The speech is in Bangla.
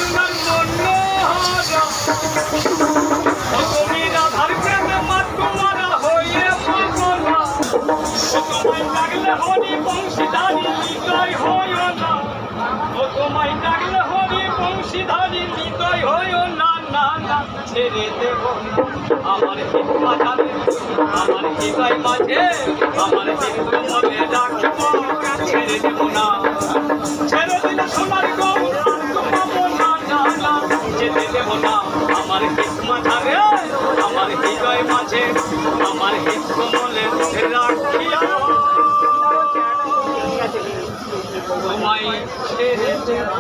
সুন্দর মনোহরা তুমি রাধার প্রেমে মাতুমারা হয়ে পাগলা তোমায় ডাকলে হরি বংশীধারী হৃদয় হয় না তোমায় ডাকলে হরি বংশীধারী হৃদয় হয় না না না ছেড়ে দেব আমার হিন্দু মাঝে আমার হৃদয় মাঝে আমার হিন্দু মনে রাখবো ছেড়ে দেব না ছেড়ে দিলে সোনার গৌ পাবো না না না যেতে দেব না আমার হিন্দু মাঝে আমার হৃদয় মাঝে আমার হিন্দু মনে রাখিয়া তোমায় ছেড়ে দেব